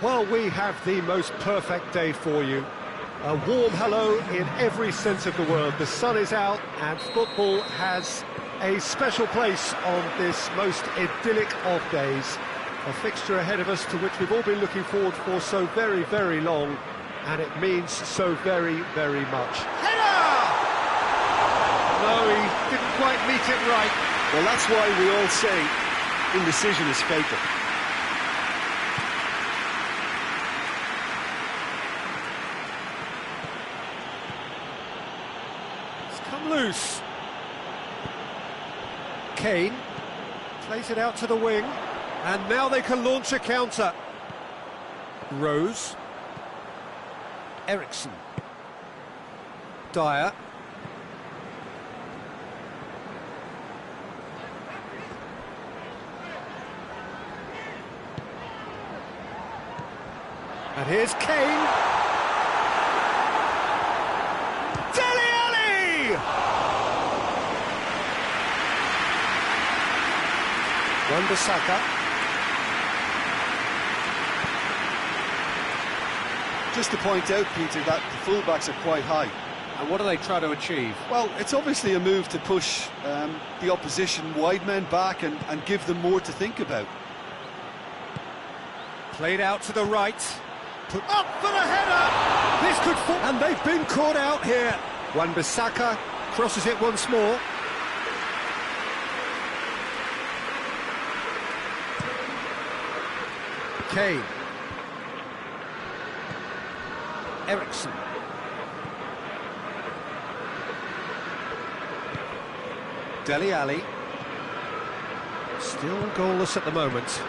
Well, we have the most perfect day for you. A warm hello in every sense of the word. The sun is out and football has a special place on this most idyllic of days. A fixture ahead of us to which we've all been looking forward for so very, very long, and it means so very, very much. Header! No, he didn't quite meet it right. Well, that's why we all say indecision is fatal. Loose. Kane plays it out to the wing, and now they can launch a counter. Rose. Ericsson. Dyer. And here's Kane. Wan-Bissaka. Just to point out, Peter, that the fullbacks are quite high. And what do they try to achieve? Well, it's obviously a move to push the opposition wide men back and give them more to think about. Played out to the right. Put up for the header! This could fall. And they've been caught out here. Wan-Bissaka crosses it once more. Kane. Ericsson. Dele Alli. Still goalless at the moment.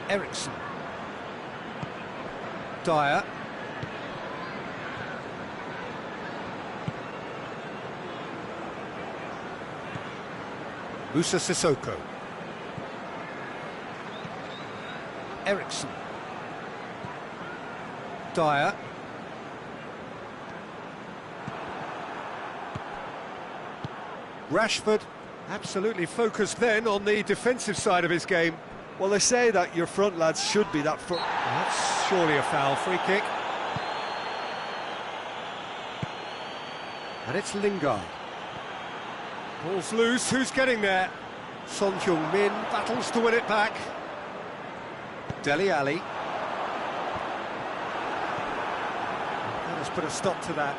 Ericsson. Dyer. Moussa Sissoko. Ericsson. Dyer. Rashford absolutely focused then on the defensive side of his game. Well, they say that your front lads should be that front. That's surely a foul. Free kick. And it's Lingard. Ball's loose. Who's getting there? Son Heung-min battles to win it back. Dele Alli. That has put a stop to that.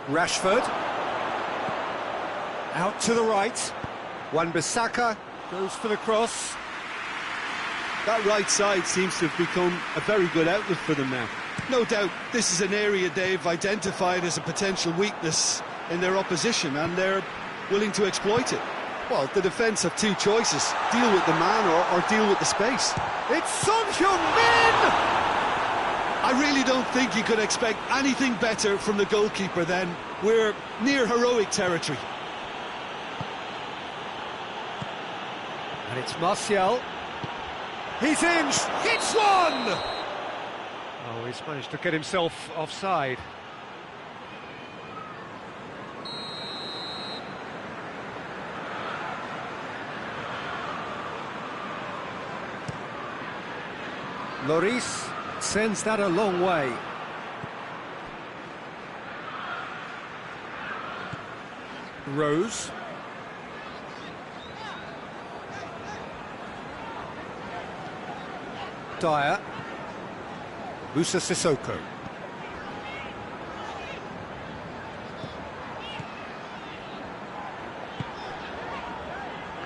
Rashford. Out to the right. Wan-Bissaka goes for the cross. That right side seems to have become a very good outlet for them now. No doubt this is an area they've identified as a potential weakness in their opposition, and they're willing to exploit it. Well, the defence have two choices: deal with the man or deal with the space. It's Son Heung-min! I really don't think you could expect anything better from the goalkeeper then. We're near heroic territory. And it's Martial. He's in! Hits one! Oh, he's managed to get himself offside. Lloris sends that a long way. Rose. Dyer. Moussa Sissoko.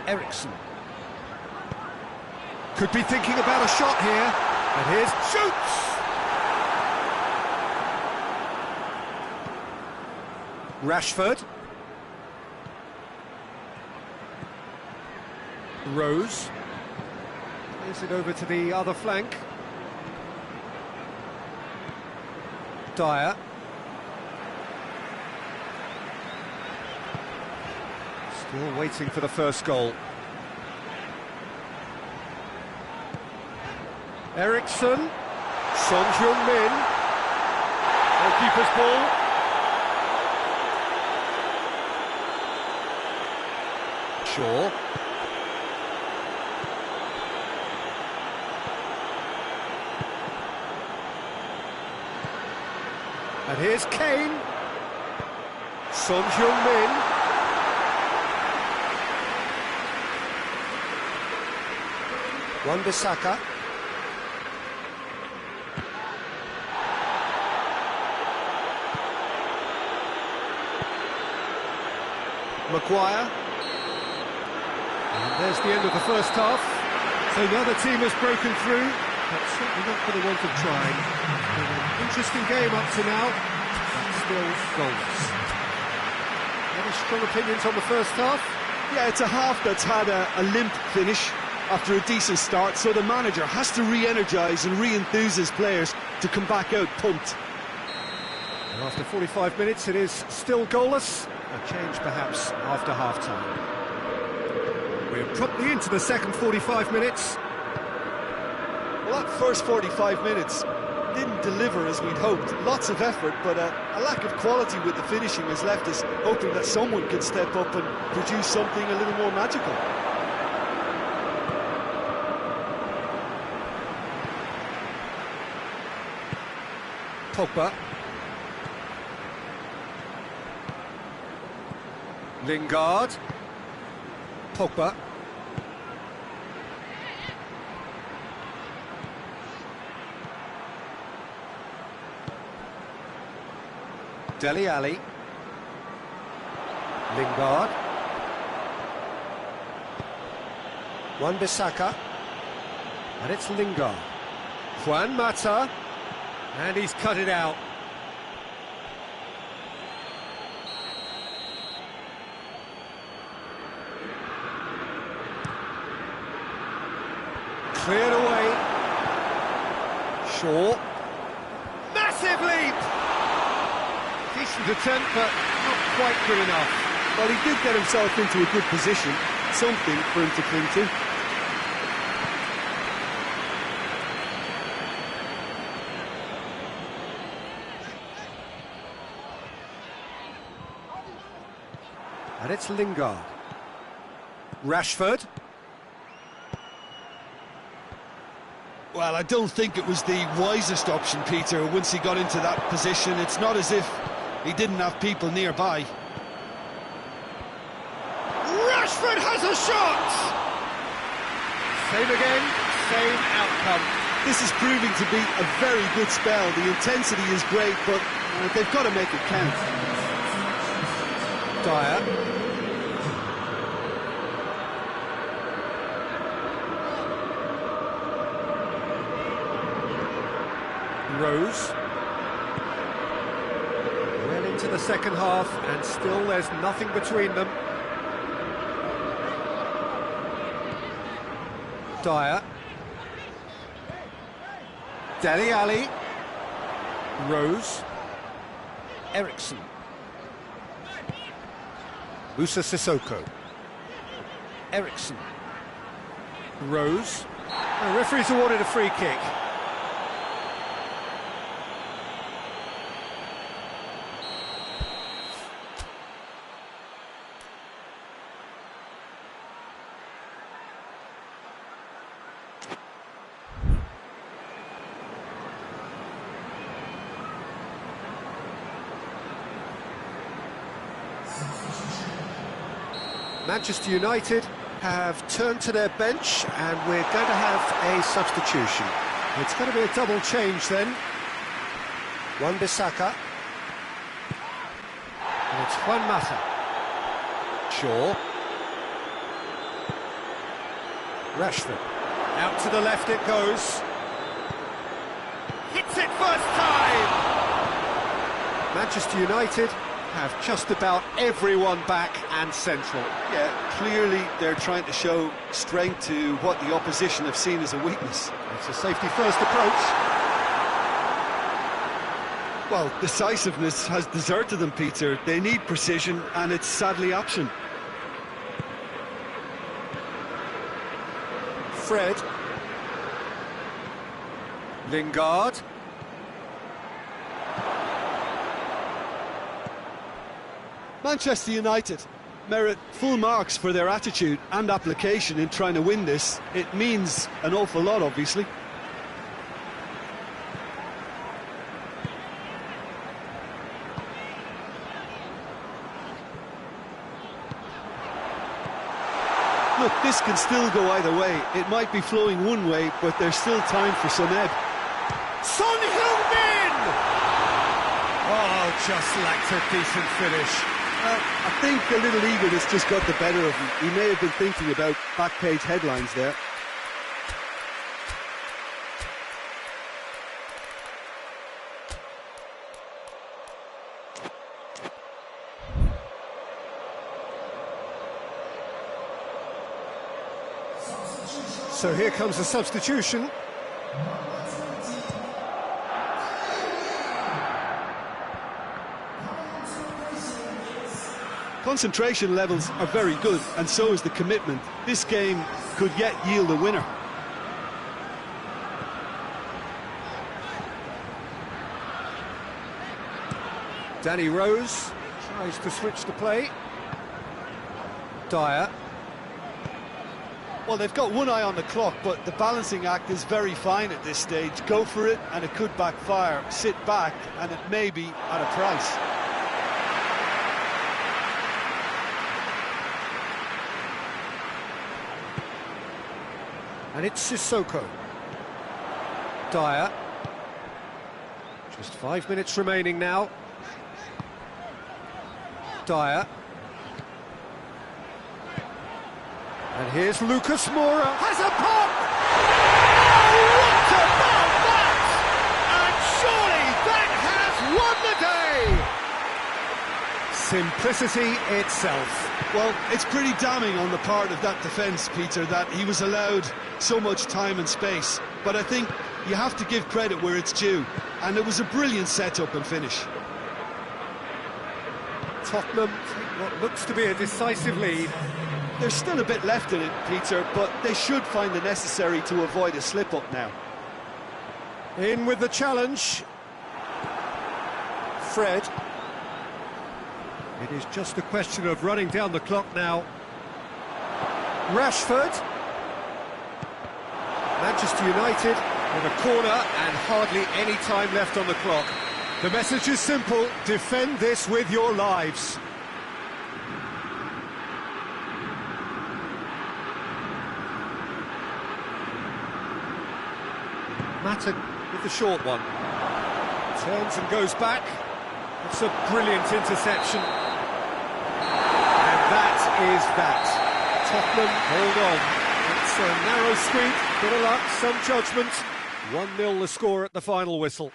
Ericsson. Could be thinking about a shot here. And here's shoots! Rashford. Rose. Plays it over to the other flank. Dyer. Still waiting for the first goal. Ericsson. Son Heung-min. Goalkeeper's ball. Shaw. Here's Kane. Son Heung-min. Wan-Bissaka. Maguire. And there's the end of the first half. So the other team has broken through, but certainly not for the want of trying. It's been an interesting game up to now, but still goalless. Any strong opinions on the first half? Yeah, it's a half that's had a limp finish after a decent start, so the manager has to re-energise and re-enthuse his players to come back out pumped. And after 45 minutes, it is still goalless. A change perhaps after half-time. We're promptly into the second 45 minutes. Well, that first 45 minutes didn't deliver as we'd hoped. Lots of effort, but a lack of quality with the finishing has left us hoping that someone could step up and produce something a little more magical. Pogba. Lingard. Pogba. Dele Alli. Lingard. Wan-Bissaka. And it's Lingard. Juan Mata. And he's cut it out. Cleared away. Shaw. Massive leap! Decent attempt, but not quite good enough. Well, he did get himself into a good position. Something for him to cling to. And it's Lingard. Rashford. Well, I don't think it was the wisest option, Peter, once he got into that position. It's not as if he didn't have people nearby. Rashford has a shot! Same again, same outcome. This is proving to be a very good spell. The intensity is great, but they've got to make it count. Dyer. Rose. Well into the second half, and still there's nothing between them. Dyer. Dele Alli. Rose. Ericsson. Musa Sissoko. Ericsson. Rose. The referee's awarded a free kick. Manchester United have turned to their bench, and we're going to have a substitution. It's going to be a double change then. Wan-Bissaka. And it's Juan Mata. Shaw. Rashford. Out to the left it goes. Hits it first time! Manchester United have just about everyone back and central. Yeah, clearly they're trying to show strength to what the opposition have seen as a weakness. It's a safety-first approach. Well, decisiveness has deserted them, Peter. They need precision, and it's sadly absent. Fred. Lingard. Manchester United merit full marks for their attitude and application in trying to win this. It means an awful lot, obviously. Look, this can still go either way. It might be flowing one way, but there's still time for some ebb. Son Heung-min! Oh, just lacked a decent finish. I think a little eagerness just got the better of him. He may have been thinking about back-page headlines there. So here comes the substitution. Concentration levels are very good, and so is the commitment. This game could yet yield a winner. Danny Rose tries to switch the play. Dyer. Well, they've got one eye on the clock, but the balancing act is very fine at this stage. Go for it, and it could backfire. Sit back, and it may be at a price. And it's Sissoko. Dyer. Just 5 minutes remaining now. Dyer. And here's Lucas Moura. Has a pop! Oh, what about that? And surely that has won the day! Simplicity itself. Well, it's pretty damning on the part of that defence, Peter, that he was allowed so much time and space. But I think you have to give credit where it's due. And it was a brilliant setup and finish. Tottenham take what looks to be a decisive lead. There's still a bit left in it, Peter, but they should find the necessary to avoid a slip-up now. In with the challenge. Fred. It is just a question of running down the clock now. Rashford. Manchester United with a corner and hardly any time left on the clock. The message is simple: defend this with your lives. Mata with the short one. Turns and goes back. It's a brilliant interception. And that is that. Tottenham hold on. It's a narrow squeak, bit of luck, some judgment. 1-0 the score at the final whistle.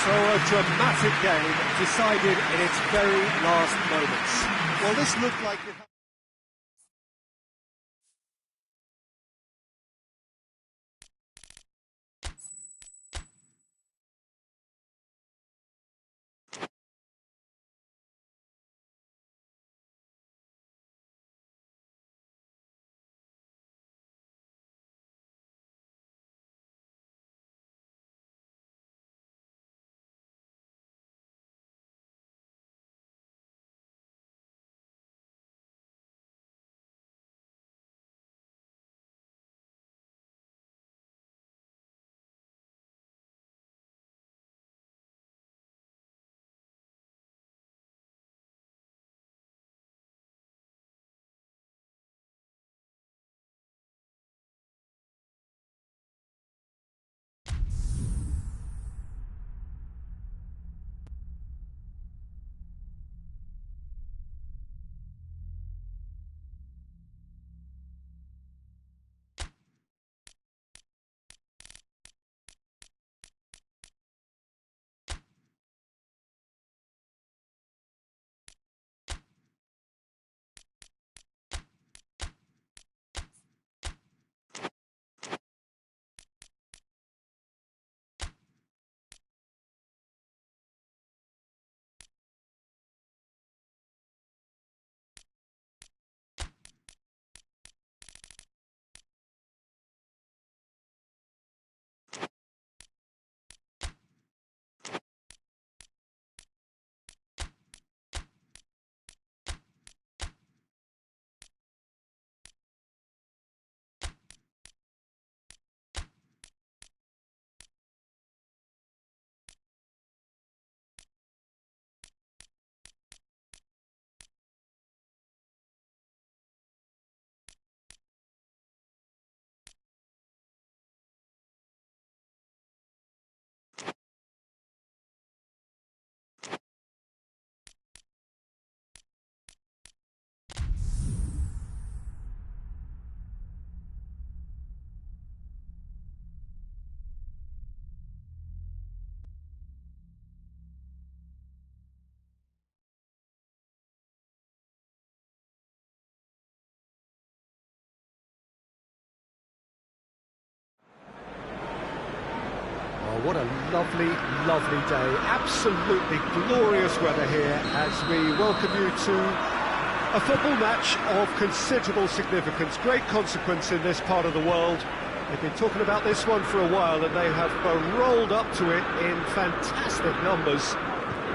So a dramatic game decided in its very last moments. Well, this looked like it... lovely, lovely day. Absolutely glorious weather here as we welcome you to a football match of considerable significance, great consequence in this part of the world. They've been talking about this one for a while and they have rolled up to it in fantastic numbers.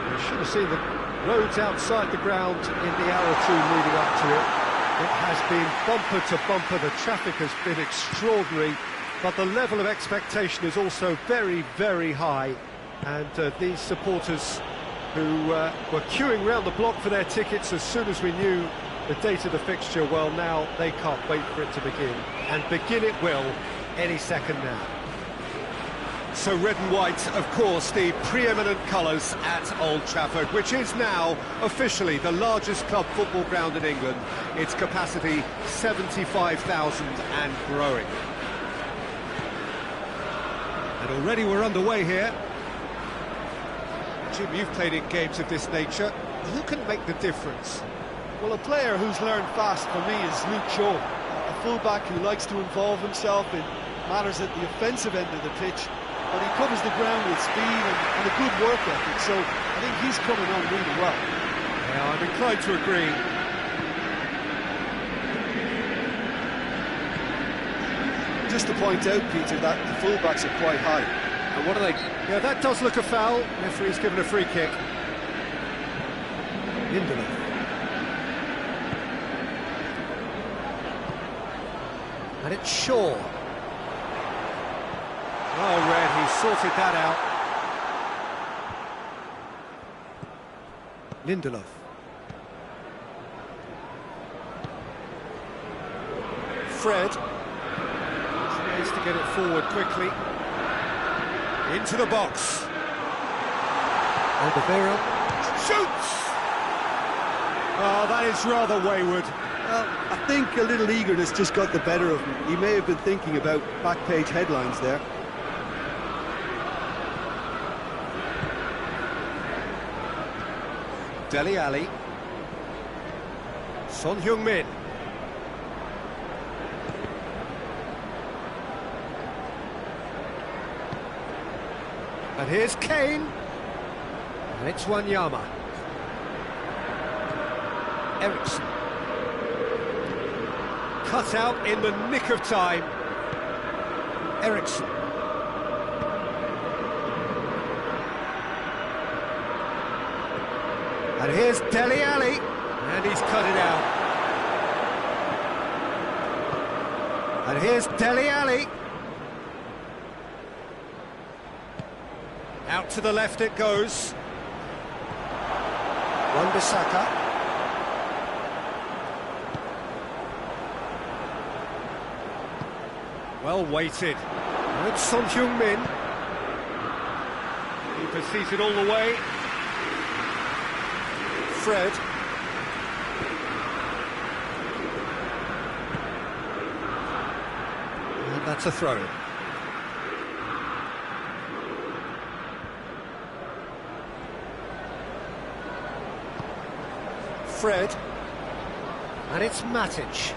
You should have seen the roads outside the ground in the hour or two leading up to it. It has been bumper to bumper, the traffic has been extraordinary, but the level of expectation is also very, very high. And these supporters who were queuing round the block for their tickets as soon as we knew the date of the fixture, well, now they can't wait for it to begin. And begin it will any second now. So red and white, of course, the preeminent colours at Old Trafford, which is now officially the largest club football ground in England. Its capacity 75,000 and growing. And already we're underway here. Jim, you've played in games of this nature. Who can make the difference? Well, a player who's learned fast for me is Luke Shaw, a fullback who likes to involve himself in matters at the offensive end of the pitch, but he covers the ground with speed and a good work ethic, so I think he's coming on really well. Yeah, I'm inclined to agree. Just to point out, Peter, that the fullbacks are quite high. And what are they? Yeah, that does look a foul. Referee's given a free kick. Lindelof. And it's Shaw. Oh, Red, he sorted that out. Lindelof. Fred. He needs to get it forward quickly. Into the box. Alderweireld shoots! Oh, that is rather wayward. Well, I think a little eagerness just got the better of him. He may have been thinking about back-page headlines there. Dele Alli. Son Heung-min. And here's Kane. And it's Wanyama. Eriksson. Cut out in the nick of time. Eriksson. And here's Dele Alli. And he's cut it out. And here's Dele Alli. Out to the left it goes. Wan-Bissaka. Well weighted. And it's Son Heung-min. Keeper sees it all the way. Fred. And that's a throw. Fred, and it's Matic.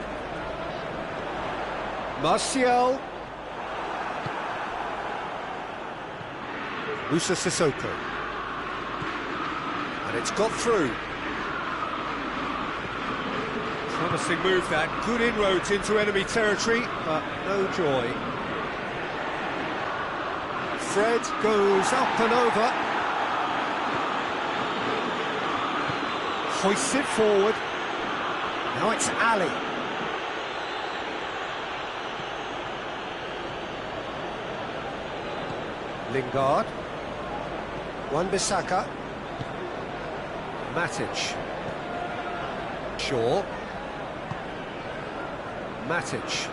Martial. Musa Sissoko. And it's got through. Promising move that, good inroads into enemy territory, but no joy. Fred goes up and over. Hoists it forward. Now it's Ali. Lingard. Wan-Bissaka. Matic. Shaw. Matic.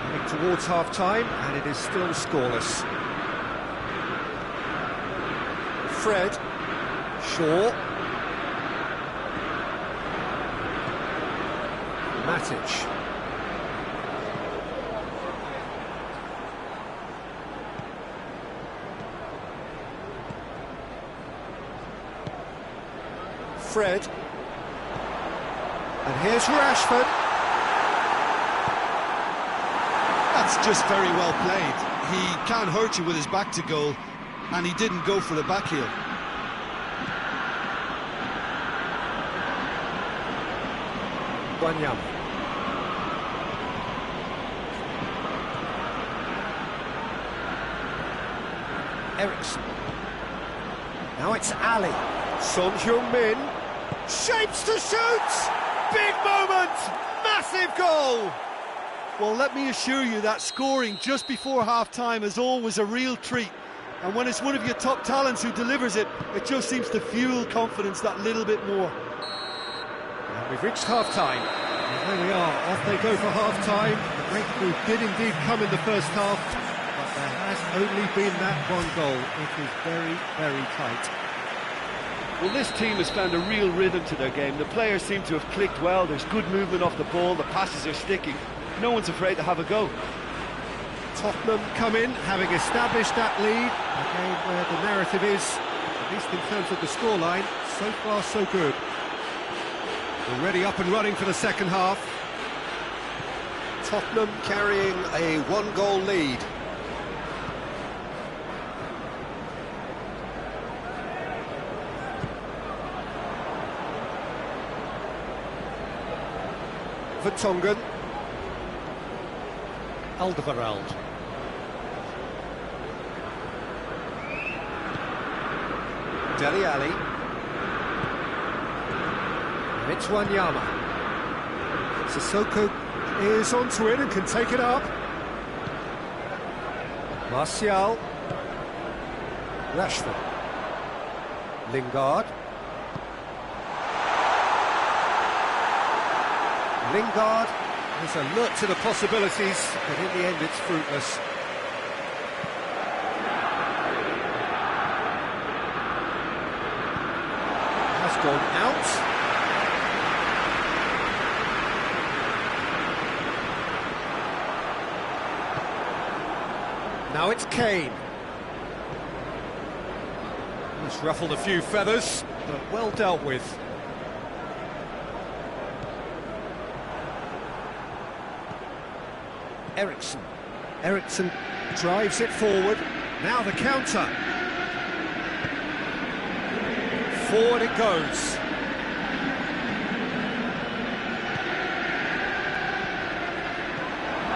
Heading towards half-time, and it is still scoreless. Fred. Shaw. Matic. Fred. And here's Rashford. That's just very well played. He can't hurt you with his back to goal, and he didn't go for the back heel. Wanyama. Ericsson. Now it's Ali. Son Heung-min. Shapes to shoot! Big moment! Massive goal! Well, let me assure you that scoring just before half-time is always a real treat. And when it's one of your top talents who delivers it, it just seems to fuel confidence that little bit more. And we've reached half-time. And there we are, off they go for half-time. The breakthrough did indeed come in the first half, but there has only been that one goal. It is very, very tight. Well, this team has found a real rhythm to their game. The players seem to have clicked well. There's good movement off the ball. The passes are sticking. No one's afraid to have a go. Tottenham come in, having established that lead. Again, where the narrative is, at least in terms of the scoreline, so far so good. Already up and running for the second half. Tottenham carrying a one-goal lead. Vertonghen. Alderweireld. Dele Alli. And it's Wanyama. Sissoko is onto it and can take it up. Martial. Rashford. Lingard. Lingard is alert to the possibilities, but in the end it's fruitless. Has gone out. Now it's Kane. He's ruffled a few feathers, but well dealt with. Ericsson. Ericsson drives it forward. Now the counter. Forward it goes.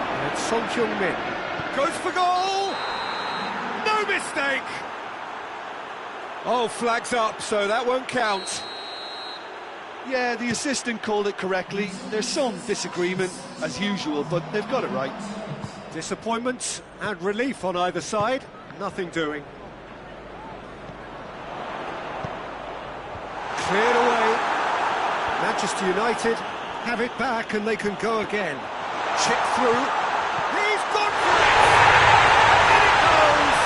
And it's Son Heung-min. Goes for goal! No mistake! Oh, flags up, so that won't count. Yeah, the assistant called it correctly. There's some disagreement, as usual, but they've got it right. Disappointment and relief on either side. Nothing doing. Cleared away. Manchester United have it back and they can go again. Chip through. He's gone for it! In it goes!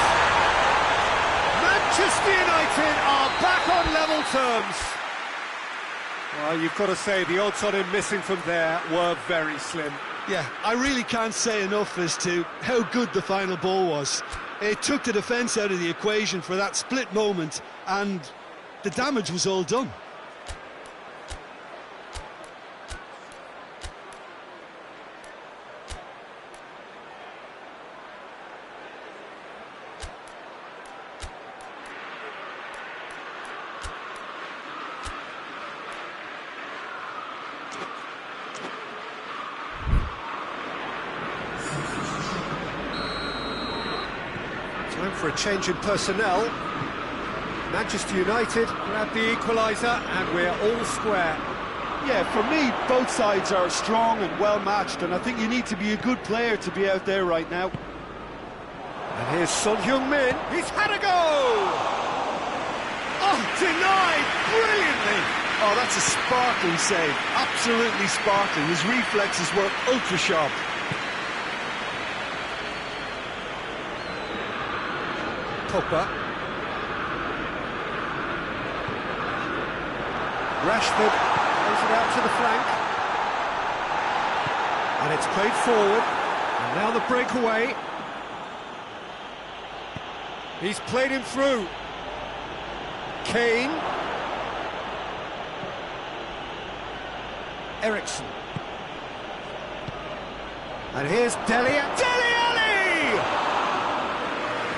Manchester United are back on level terms. Well, you've got to say the odds on him missing from there were very slim. Yeah, I really can't say enough as to how good the final ball was. It took the defence out of the equation for that split moment, and the damage was all done. Time for a change in personnel. Manchester United grab the equaliser and we're all square. Yeah, for me, both sides are strong and well matched, and I think you need to be a good player to be out there right now. And here's Son Heung-min. He's had a go! Oh, denied brilliantly! Oh, that's a sparkling save. Absolutely sparkling. His reflexes were ultra sharp. Pogba. Rashford plays it out to the flank. And it's played forward. And now the breakaway. He's played him through. Kane. Ericsson. And here's Dele Alli!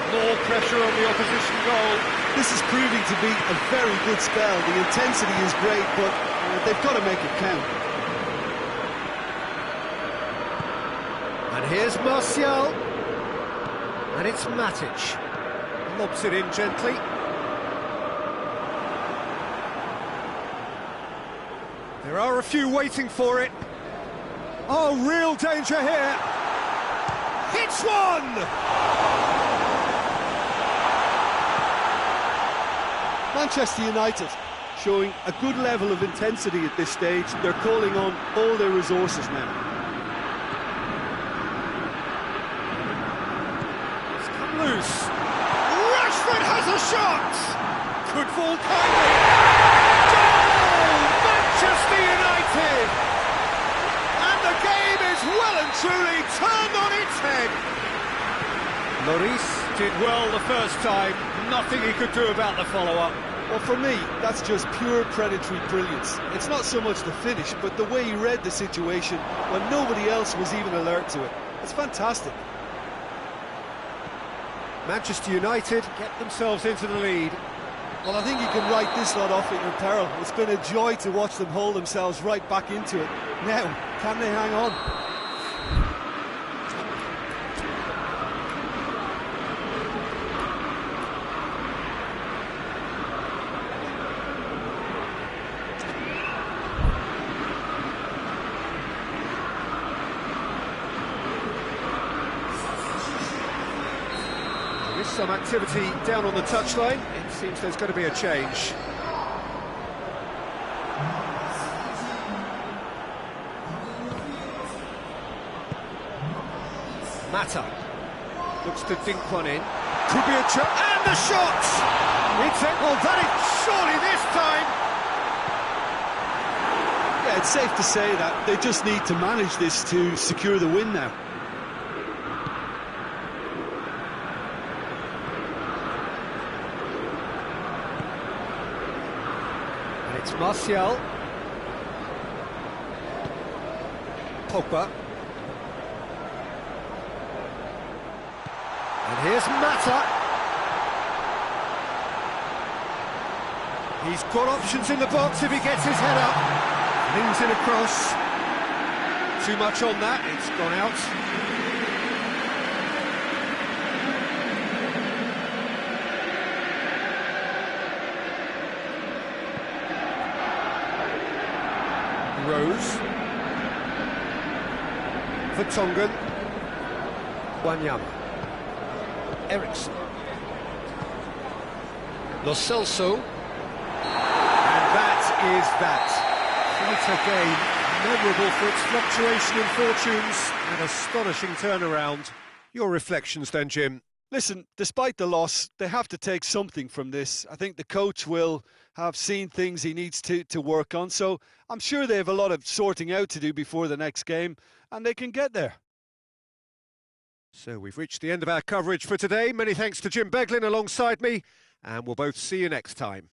More pressure on the opposition goal. This is proving to be a very good spell. The intensity is great, but they've got to make it count. And here's Martial. And it's Matic. Lobs it in gently. There are a few waiting for it. Oh, real danger here. Hits one! Manchester United showing a good level of intensity at this stage. They're calling on all their resources now. It's come loose. Rashford has a shot! Could fall kindly. Goal! Manchester United! And the game is well and truly turned on its head. Lloris did well the first time. Nothing he could do about the follow-up. Well, for me, that's just pure predatory brilliance. It's not so much the finish, but the way he read the situation when nobody else was even alert to it. It's fantastic. Manchester United get themselves into the lead. Well, I think you can write this lot off at your peril. It's been a joy to watch them hold themselves right back into it. Now, can they hang on? There is some activity down on the touchline. It seems there's going to be a change. Mata looks to dink one in. Could be a chance. And the shot! It's it. Well, that is surely this time. Yeah, it's safe to say that they just need to manage this to secure the win now. And it's Martial. Pogba. And here's Mata. He's got options in the box if he gets his head up. Leans in across. Too much on that, it's gone out. Rose. Vertonghen. Wanyama. Ericsson. Lo Celso. And that is that. Quite a game, memorable for its fluctuation in fortunes and astonishing turnaround. Your reflections then, Jim? Listen, despite the loss, they have to take something from this. I think the coach will have seen things he needs to work on, so I'm sure they have a lot of sorting out to do before the next game, and they can get there. So we've reached the end of our coverage for today. Many thanks to Jim Beglin alongside me, and we'll both see you next time.